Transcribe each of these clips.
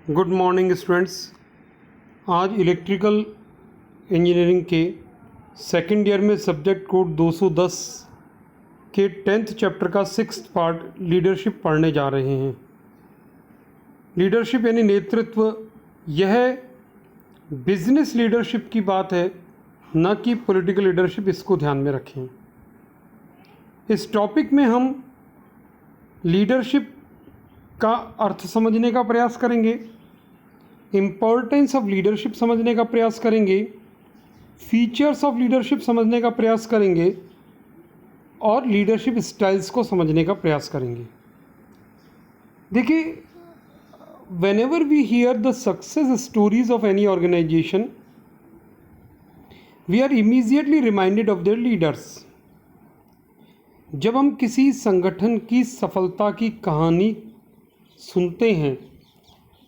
Good morning students. आज electrical engineering के second year में सब्जेक्ट कोड 210 के 10th चैप्टर का 6th पार्ट लीडरशिप पढ़ने जा रहे हैं। लीडरशिप यानी नेतृत्व, यह बिजनेस लीडरशिप की बात है, न कि पॉलिटिकल लीडरशिप। इसको ध्यान में रखें। इस टॉपिक में हम लीडरशिप का अर्थ समझने का प्रयास करेंगे, इम्पोर्टेंस ऑफ लीडरशिप समझने का प्रयास करेंगे, फीचर्स ऑफ लीडरशिप समझने का प्रयास करेंगे और लीडरशिप स्टाइल्स को समझने का प्रयास करेंगे। देखिए, whenever we hear the success stories of any organization, we are immediately reminded of their leaders. जब हम किसी संगठन की सफलता की कहानी सुनते हैं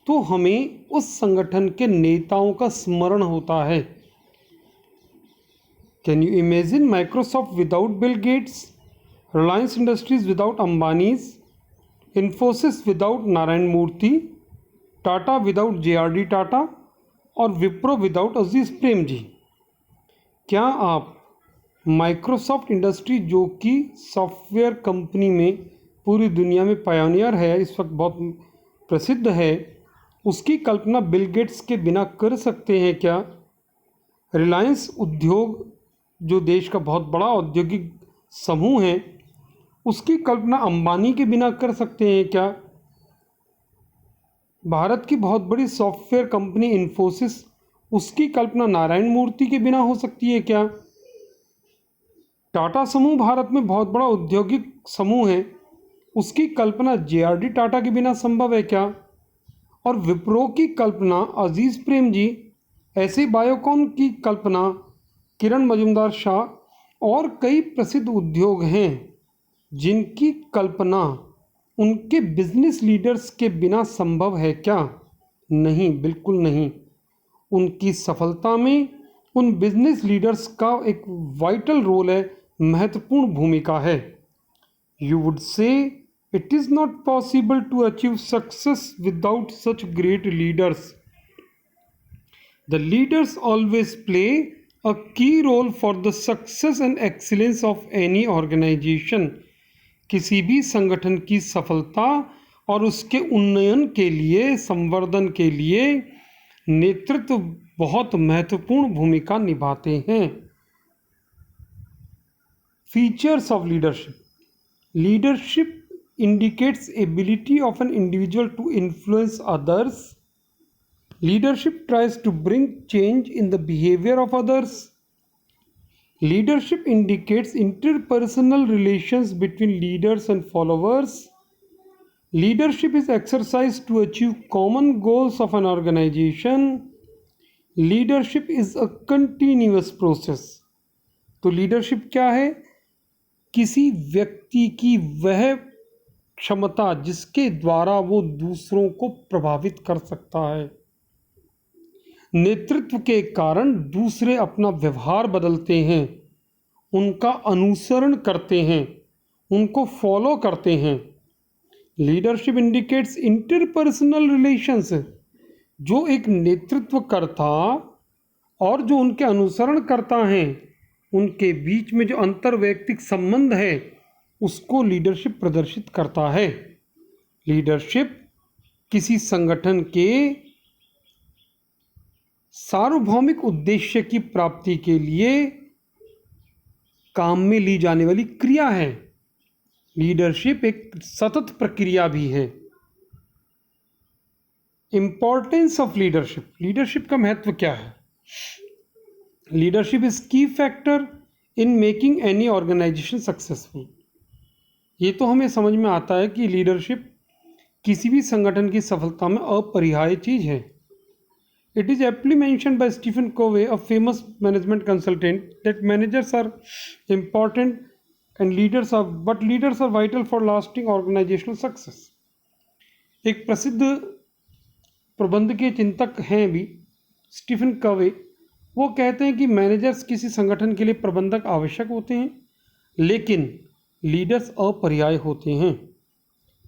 तो हमें उस संगठन के नेताओं का स्मरण होता है। Can you imagine Microsoft without Bill Gates, Reliance Industries without Ambanis, Infosys without Narayana Murthy, Tata without JRD Tata और विप्रो विदाउट अजीज प्रेम जी। क्या आप माइक्रोसॉफ्ट इंडस्ट्री, जो कि सॉफ्टवेयर कंपनी में पूरी दुनिया में पायोनियर है, इस वक्त बहुत प्रसिद्ध है, उसकी कल्पना बिल गेट्स के बिना कर सकते हैं क्या? रिलायंस उद्योग, जो देश का बहुत बड़ा औद्योगिक समूह है, उसकी कल्पना अंबानी के बिना कर सकते हैं क्या? भारत की बहुत बड़ी सॉफ्टवेयर कंपनी इन्फोसिस, उसकी कल्पना नारायण मूर्ति के बिना हो सकती है क्या? टाटा समूह भारत में बहुत बड़ा औद्योगिक समूह है, उसकी कल्पना JRD टाटा के बिना संभव है क्या? और विप्रो की कल्पना अजीज प्रेम जी, ऐसे बायोकॉन की कल्पना किरण मजुमदार शाह और कई प्रसिद्ध उद्योग हैं जिनकी कल्पना उनके बिजनेस लीडर्स के बिना संभव है क्या? नहीं, बिल्कुल नहीं। उनकी सफलता में उन बिजनेस लीडर्स का एक वाइटल रोल है, महत्वपूर्ण भूमिका है। You would say it is not possible to achieve success without such great leaders. The leaders always play a key role for the success and excellence of any organization. किसी भी संगठन की सफलता और उसके उन्नयन के लिए, संवर्धन के लिए नेतृत्व बहुत महत्वपूर्ण भूमिका निभाते हैं। Features of leadership. Leadership indicates ability of an individual to influence others. Leadership tries to bring change in the behavior of others. Leadership indicates interpersonal relations between leaders and followers. Leadership is exercised to achieve common goals of an organization. Leadership is a continuous process. तो leadership क्या है? किसी व्यक्ति की वह क्षमता जिसके द्वारा वो दूसरों को प्रभावित कर सकता है। नेतृत्व के कारण दूसरे अपना व्यवहार बदलते हैं, उनका अनुसरण करते हैं, उनको फॉलो करते हैं। Leadership indicates interpersonal relations. जो एक नेतृत्वकर्ता और जो उनके अनुसरण करता हैं, उनके बीच में जो अंतर्वैयक्तिक संबंध है, उसको लीडरशिप प्रदर्शित करता है। लीडरशिप किसी संगठन के सार्वभौमिक उद्देश्य की प्राप्ति के लिए काम में ली जाने वाली क्रिया है। लीडरशिप एक सतत प्रक्रिया भी है। Importance of leadership. लीडरशिप का महत्व क्या है? Leadership is key factor in making any organisation successful. ये तो हमें समझ में आता है कि लीडरशिप किसी भी संगठन की सफलता में अपरिहार्य चीज़ है। It is aptly mentioned by Stephen Covey, a famous management consultant, that managers are important and leaders are vital for lasting organisational success. एक प्रसिद्ध प्रबंधकीय चिंतक हैं भी, स्टीफन कोवे, वो कहते हैं कि मैनेजर्स किसी संगठन के लिए प्रबंधक आवश्यक होते हैं, लेकिन लीडर्स अपरिहार्य होते हैं।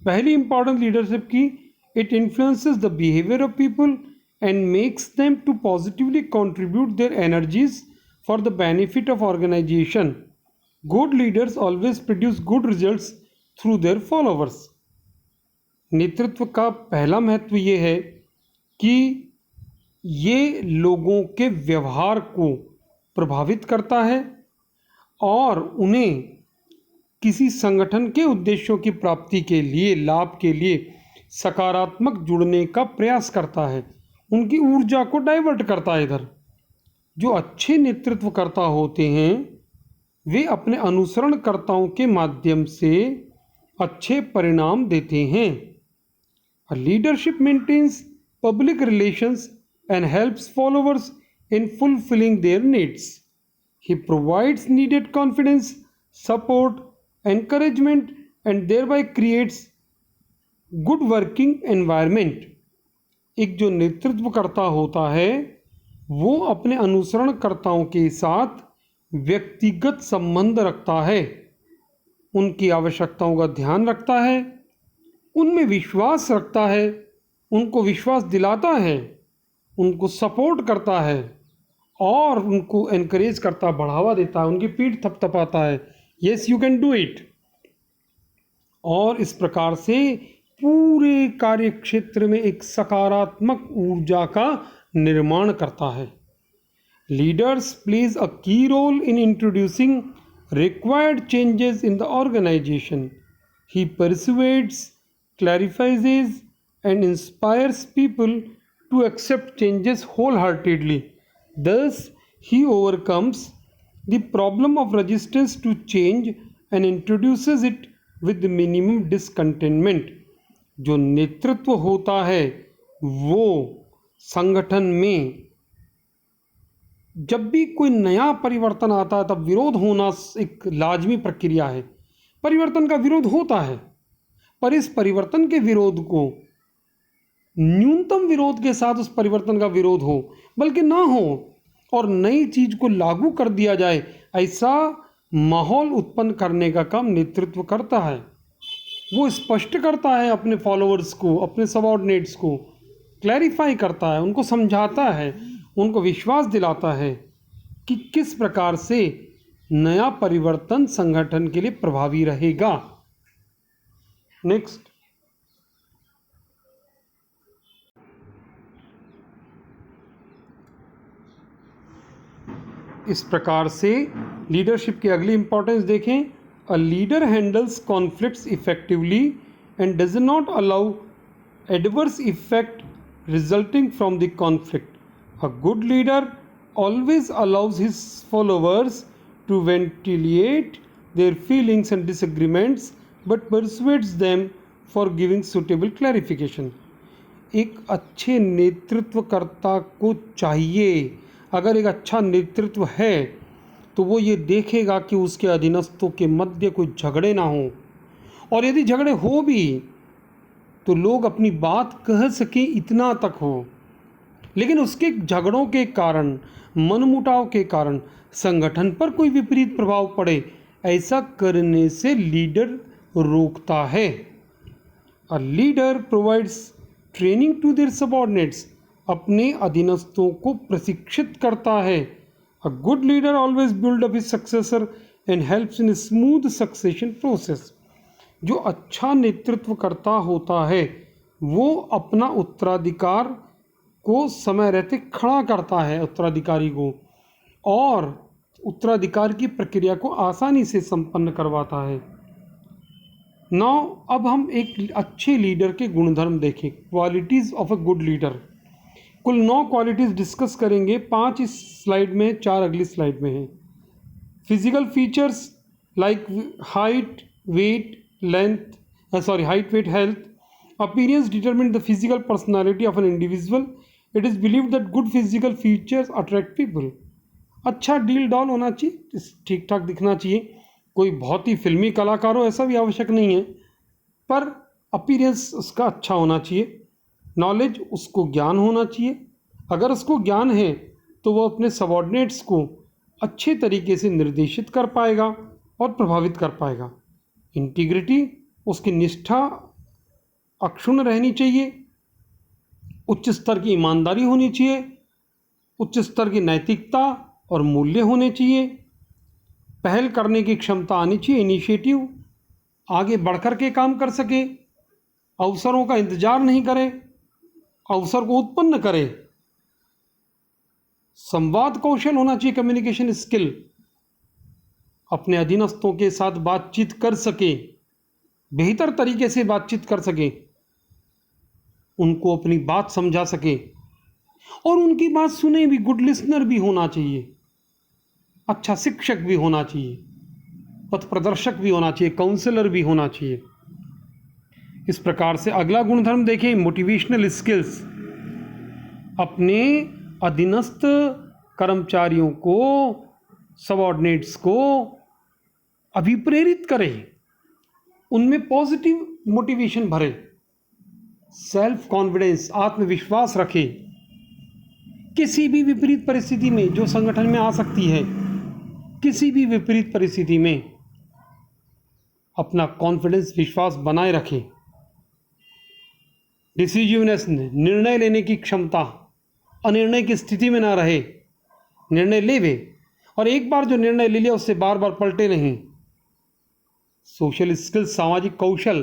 पहली इंपॉर्टेंस लीडरशिप की It influences the behavior of people and makes them to positively contribute their energies for the benefit of organization. Good leaders always produce good results through their followers. नेतृत्व का पहला महत्व ये है कि ये लोगों के व्यवहार को प्रभावित करता है और उन्हें किसी संगठन के उद्देश्यों की प्राप्ति के लिए, लाभ के लिए सकारात्मक जुड़ने का प्रयास करता है, उनकी ऊर्जा को डाइवर्ट करता है इधर। जो अच्छे नेतृत्वकर्ता होते हैं वे अपने अनुसरणकर्ताओं के माध्यम से अच्छे परिणाम देते हैं। A leadership maintains public relations and helps followers in fulfilling their needs. He provides needed confidence, support, encouragement, and thereby creates good working environment. एक जो नेतृत्व करता होता है वो अपने अनुसरणकर्ताओं के साथ व्यक्तिगत संबंध रखता है, उनकी आवश्यकताओं का ध्यान रखता है, उनमें विश्वास रखता है, उनको विश्वास दिलाता है, उनको सपोर्ट करता है और उनको एनकरेज करता, बढ़ावा देता है, उनकी पीठ थपथपाता है, yes you can do it. और इस प्रकार से पूरे कार्य क्षेत्र में एक सकारात्मक ऊर्जा का निर्माण करता है। Leaders plays a key role in introducing required changes in the organisation. He persuades, clarifies and inspires people to accept changes wholeheartedly. Thus, he overcomes the problem of resistance to change and introduces it with the minimum discontentment. जो नेतृत्व होता है वो संगठन में जब भी कोई नया परिवर्तन आता है तब विरोध होना एक लाजमी प्रक्रिया है। परिवर्तन का विरोध होता है, पर इस परिवर्तन के विरोध को न्यूनतम विरोध के साथ उस परिवर्तन का विरोध हो, बल्कि ना हो और नई चीज को लागू कर दिया जाए, ऐसा माहौल उत्पन्न करने का काम नेतृत्व करता है। वो स्पष्ट करता है अपने फॉलोअर्स को, अपने सबऑर्डिनेट्स को क्लैरिफाई करता है, उनको समझाता है, उनको विश्वास दिलाता है कि किस प्रकार से नया परिवर्तन संगठन के लिए प्रभावी रहेगा। नेक्स्ट, इस प्रकार से लीडरशिप की अगली इंपॉर्टेंस देखें। A leader handles conflicts effectively and does not allow adverse effect resulting from the conflict. A good leader always allows his followers to ventilate their feelings and disagreements but persuades them for giving suitable clarification. एक अच्छे नेतृत्वकर्ता को चाहिए, अगर एक अच्छा नेतृत्व है तो वो ये देखेगा कि उसके अधीनस्थों के मध्य कोई झगड़े ना हो, और यदि झगड़े हो भी तो लोग अपनी बात कह सकें इतना तक हो, लेकिन उसके झगड़ों के कारण, मनमुटाव के कारण संगठन पर कोई विपरीत प्रभाव पड़े, ऐसा करने से लीडर रोकता है। A leader provides training to their subordinates, अपने अधीनस्थों को प्रशिक्षित करता है। A good leader always build up his successor and helps in smooth succession process. जो अच्छा नेतृत्व करता होता है वो अपना उत्तराधिकार को समय रहते खड़ा करता है, उत्तराधिकारी को, और उत्तराधिकार की प्रक्रिया को आसानी से संपन्न करवाता है। नाउ अब हम एक अच्छे लीडर के गुणधर्म देखें, qualities of a good leader. कुल 9 क्वालिटीज़ डिस्कस करेंगे, 5 इस स्लाइड में, 4 अगली स्लाइड में हैं। Physical features like height, weight, height, weight, health, appearance determine the physical personality of an individual. It is believe that good physical features attract people. अच्छा डील डॉल होना चाहिए, ठीक ठाक दिखना चाहिए, कोई बहुत ही फिल्मी कलाकार हो ऐसा भी आवश्यक नहीं है, पर अपीयरेंस उसका अच्छा होना चाहिए। नॉलेज, उसको ज्ञान होना चाहिए, अगर उसको ज्ञान है तो वो अपने सबऑर्डिनेट्स को अच्छे तरीके से निर्देशित कर पाएगा और प्रभावित कर पाएगा। इंटीग्रिटी, उसकी निष्ठा अक्षुण्ण रहनी चाहिए, उच्च स्तर की ईमानदारी होनी चाहिए, उच्च स्तर की नैतिकता और मूल्य होने चाहिए, पहल करने की क्षमता आनी चाहिए, इनिशिएटिव, आगे बढ़कर के काम कर सके, अवसरों का इंतजार नहीं करे, अवसर को उत्पन्न करे, संवाद कौशल होना चाहिए, कम्युनिकेशन स्किल, अपने अधीनस्थों के साथ बातचीत कर सके, बेहतर तरीके से बातचीत कर सके, उनको अपनी बात समझा सके और उनकी बात सुने भी, गुड लिसनर भी होना चाहिए, अच्छा शिक्षक भी होना चाहिए, पथ प्रदर्शक भी होना चाहिए, काउंसलर भी होना चाहिए। इस प्रकार से अगला गुणधर्म देखें, मोटिवेशनल स्किल्स, अपने अधीनस्थ कर्मचारियों को, सबऑर्डिनेट्स को अभिप्रेरित करें, उनमें पॉजिटिव मोटिवेशन भरे, सेल्फ कॉन्फिडेंस, आत्मविश्वास रखे, किसी भी विपरीत परिस्थिति में जो संगठन में आ सकती है, किसी भी विपरीत परिस्थिति में अपना कॉन्फिडेंस, विश्वास बनाए रखें। डिसिजिवनेस, निर्णय लेने की क्षमता, अनिर्णय की स्थिति में ना रहे, निर्णय लेवे और एक बार जो निर्णय ले लिया उससे बार बार पलटे नहीं। सोशल स्किल्स, सामाजिक कौशल,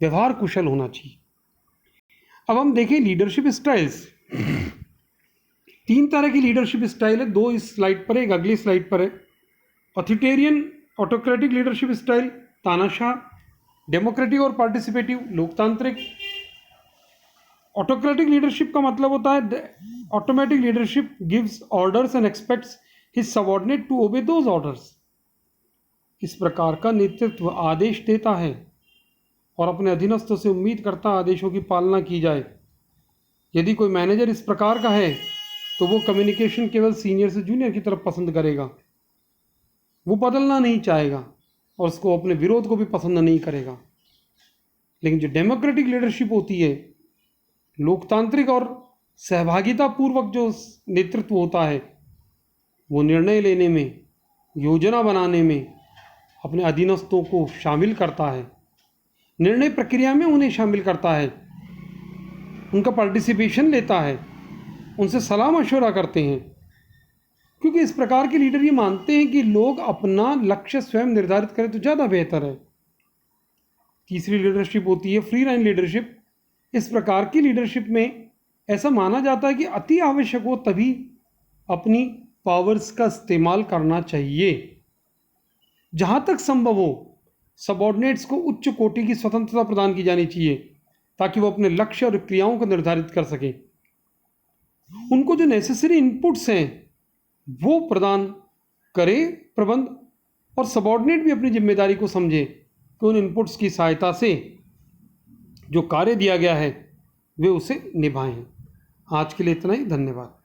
व्यवहार कुशल होना चाहिए। अब हम देखें लीडरशिप स्टाइल्स। 3 तरह की लीडरशिप स्टाइल है, 2 इस स्लाइड पर है, एक अगली स्लाइड पर है। ऑथोरिटेरियन ऑटोक्रेटिक लीडरशिप स्टाइल, तानाशाह, डेमोक्रेटिक और पार्टिसिपेटिव, लोकतांत्रिक। ऑटोक्रेटिक लीडरशिप का मतलब होता है automatic leadership gives orders and expects his subordinate to obey those orders. इस प्रकार का नेतृत्व आदेश देता है और अपने अधीनस्थों से उम्मीद करता है आदेशों की पालना की जाए। यदि कोई मैनेजर इस प्रकार का है तो वो कम्युनिकेशन केवल सीनियर से जूनियर की तरफ पसंद करेगा, वो बदलना नहीं चाहेगा और उसको अपने विरोध को भी पसंद नहीं करेगा। लेकिन जो डेमोक्रेटिक लीडरशिप होती है, लोकतांत्रिक और सहभागिता पूर्वक जो नेतृत्व होता है, वो निर्णय लेने में, योजना बनाने में अपने अधीनस्थों को शामिल करता है, निर्णय प्रक्रिया में उन्हें शामिल करता है, उनका पार्टिसिपेशन लेता है, उनसे सलाह मशवरा करते हैं। क्योंकि इस प्रकार के लीडर ये मानते हैं कि लोग अपना लक्ष्य स्वयं निर्धारित करें तो ज़्यादा बेहतर है। तीसरी लीडरशिप होती है फ्री लाइन लीडरशिप। इस प्रकार की लीडरशिप में ऐसा माना जाता है कि अति आवश्यक हो तभी अपनी पावर्स का इस्तेमाल करना चाहिए। जहाँ तक संभव हो सबऑर्डिनेट्स को उच्च कोटि की स्वतंत्रता प्रदान की जानी चाहिए ताकि वो अपने लक्ष्य और क्रियाओं को निर्धारित कर सकें। उनको जो नेसेसरी इनपुट्स हैं वो प्रदान करे प्रबंध, और सबऑर्डिनेट भी अपनी जिम्मेदारी को समझे कि उन इनपुट्स की सहायता से जो कार्य दिया गया है वे उसे निभाएं। आज के लिए इतना ही, धन्यवाद।